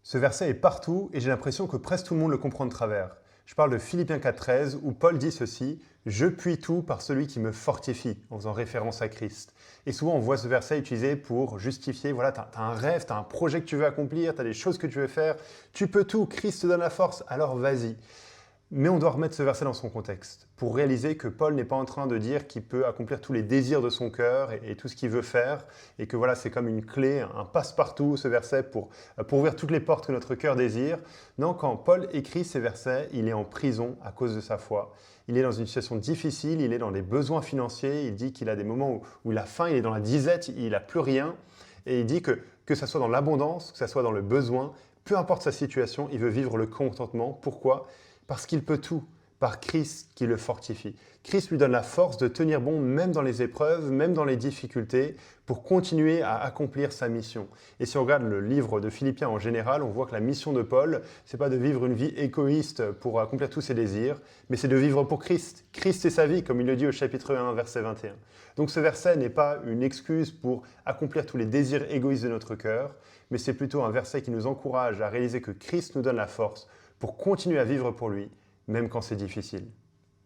Ce verset est partout et j'ai l'impression que presque tout le monde le comprend de travers. Je parle de Philippiens 4,13 où Paul dit ceci: Je puis tout par celui qui me fortifie, en faisant référence à Christ. Et souvent on voit ce verset utilisé pour justifier, voilà, tu as un rêve, tu as un projet que tu veux accomplir, tu as des choses que tu veux faire, tu peux tout, Christ te donne la force, alors vas-y. Mais on doit remettre ce verset dans son contexte pour réaliser que Paul n'est pas en train de dire qu'il peut accomplir tous les désirs de son cœur et tout ce qu'il veut faire et que voilà, c'est comme une clé, un passe-partout ce verset pour ouvrir toutes les portes que notre cœur désire. Non, quand Paul écrit ces versets, il est en prison à cause de sa foi. Il est dans une situation difficile, il est dans des besoins financiers, il dit qu'il a des moments où il a faim, il est dans la disette, il n'a plus rien. Et il dit que ça soit dans l'abondance, que ça soit dans le besoin, peu importe sa situation, il veut vivre le contentement. Pourquoi ? Parce qu'il peut tout, par Christ qui le fortifie. Christ lui donne la force de tenir bon même dans les épreuves, même dans les difficultés, pour continuer à accomplir sa mission. Et si on regarde le livre de Philippiens en général, on voit que la mission de Paul, c'est pas de vivre une vie égoïste pour accomplir tous ses désirs, mais c'est de vivre pour Christ. Christ est sa vie, comme il le dit au chapitre 1, verset 21. Donc ce verset n'est pas une excuse pour accomplir tous les désirs égoïstes de notre cœur, mais c'est plutôt un verset qui nous encourage à réaliser que Christ nous donne la force pour continuer à vivre pour lui, même quand c'est difficile.